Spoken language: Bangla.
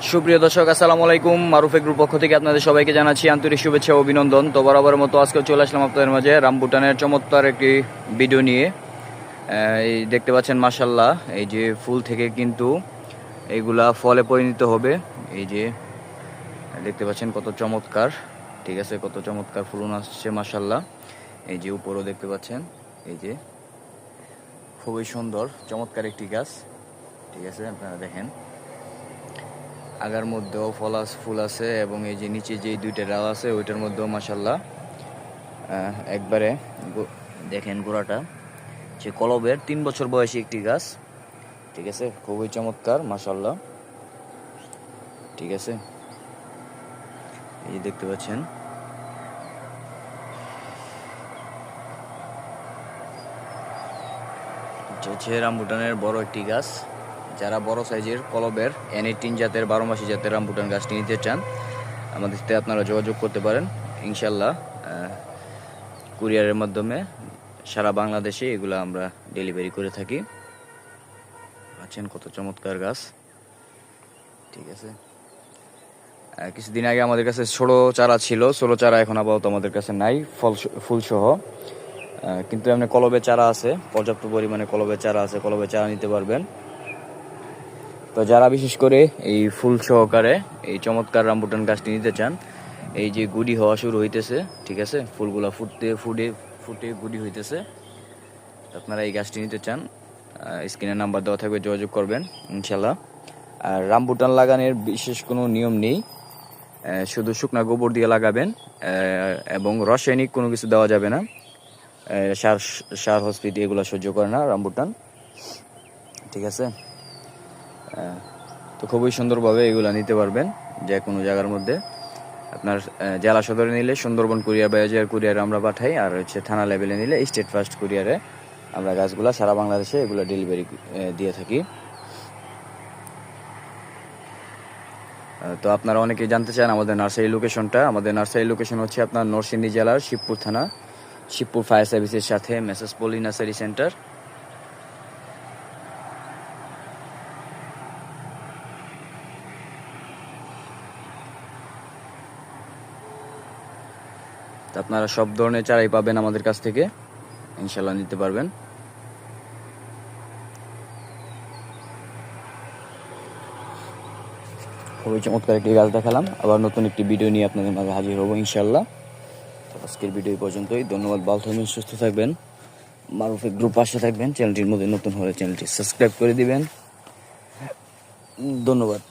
সুপ্রিয় দর্শক, আসসালামু আলাইকুম। মারুফেক গ্রুপ পক্ষ থেকে আপনাদের সবাইকে জানাচ্ছি আন্তরিক শুভেচ্ছা ও অভিনন্দন। তো বরাবরের মতো আজকে চলে আসলাম আপনাদের মাঝে রামবুটানের চমৎকার একটি ভিডিও নিয়ে। এই দেখতে পাচ্ছেন মাশাআল্লাহ, এই যে ফুল থেকে কিন্তু এইগুলা ফলে পরিণত হবে। এই যে দেখতে পাচ্ছেন কত চমৎকার, ঠিক আছে, কত চমৎকার ফুলন আসছে মাশাআল্লাহ। এই যে উপরও দেখতে পাচ্ছেন, এই যে খুবই সুন্দর চমৎকার একটি গাছ, ঠিক আছে। আপনারা দেখেন আগার মধ্যেও ফুল আছে এবং এই যে নিচে যে দুইটা ডাল আছে ওইটার মধ্যেও মাশাআল্লাহ একবারে দেখেন গোড়াটা সে কলবের 3 বছর বয়সী একটি গাছ, ঠিক আছে, খুবই চমৎকার মাশাআল্লাহ, ঠিক আছে। এই যে দেখতে পাচ্ছেন রামবুটানের বড় একটি গাছ। যারা বড় সাইজের কলবের N18 জাতের 12 মাসি জাতের রামবুটান গাছটি নিতে চান আমাদের সাথে আপনারা যোগাযোগ করতে পারেন ইনশাল্লাহ। কুরিয়ারের মাধ্যমে সারা বাংলাদেশে এগুলো আমরা ডেলিভারি করে থাকি। আছেন কত চমৎকার গাছ, ঠিক আছে। কিছুদিন আগে আমাদের কাছে ছোট চারা ছিল, ছোট চারা এখন আপাতত আমাদের কাছে নাই ফুল সহ, কিন্তু এমনি কলবের চারা আছে, পর্যাপ্ত পরিমাণে কলবের চারা আছে, কলবের চারা নিতে পারবেন। তো যারা বিশেষ করে এই ফুল সহকারে এই চমৎকার রামবুটান গাছটি নিতে চান, এই যে গুড়ি হওয়া শুরু হইতেছে, ঠিক আছে, ফুলগুলা ফুটে গুড়ি হইতেছে, আপনারা এই গাছটি নিতে চান স্ক্রিনের নাম্বার দেওয়া থাকবে, যোগাযোগ করবেন ইনশাল্লাহ। আর রামবুটান লাগানোর বিশেষ কোনো নিয়ম নেই, শুধু শুকনা গোবর দিয়ে লাগাবেন এবং রাসায়নিক কোনো কিছু দেওয়া যাবে না। সার হসপিটাল এগুলো সহ্য করে না রামবুটান, ঠিক আছে। তো খুবই সুন্দরভাবে এগুলো নিতে পারবেন যে কোনো জায়গার মধ্যে। আপনার জেলা সদরে নিলে সুন্দরবন কুরিয়ার বা এজিআর কুরিয়ারে আমরা পাঠাই, আর হচ্ছে থানা লেভেলে নিলে স্টেট ফার্স্ট কুরিয়ারে আমরা গাছগুলো সারা বাংলাদেশে এগুলো ডেলিভারি দিয়ে থাকি। তো আপনারা অনেকেই জানতে চান আমাদের নার্সারি লোকেশনটা। আমাদের নার্সারি লোকেশন হচ্ছে আপনার নরসিংদী জেলার শিবপুর থানা, শিবপুর ফায়ার সার্ভিসের সাথে মেসেজ পলি নার্সারি সেন্টার। আপনারা সব ধরনের চারাই পাবেন আমাদের কাছ থেকে, ইনশাল্লাহ নিতে পারবেন। খুবই চমৎকার একটি গাছ দেখালাম, আবার নতুন একটি ভিডিও নিয়ে আপনাদের মাঝে হাজির হবো ইনশাল্লাহ। তো আজকের ভিডিও পর্যন্তই, ধন্যবাদ। ভালো থাকবেন, সুস্থ থাকবেন, মারুফেক গ্রুপ পাশে থাকবেন। চ্যানেলটির মধ্যে নতুন হলে চ্যানেলটি সাবস্ক্রাইব করে দিবেন। ধন্যবাদ।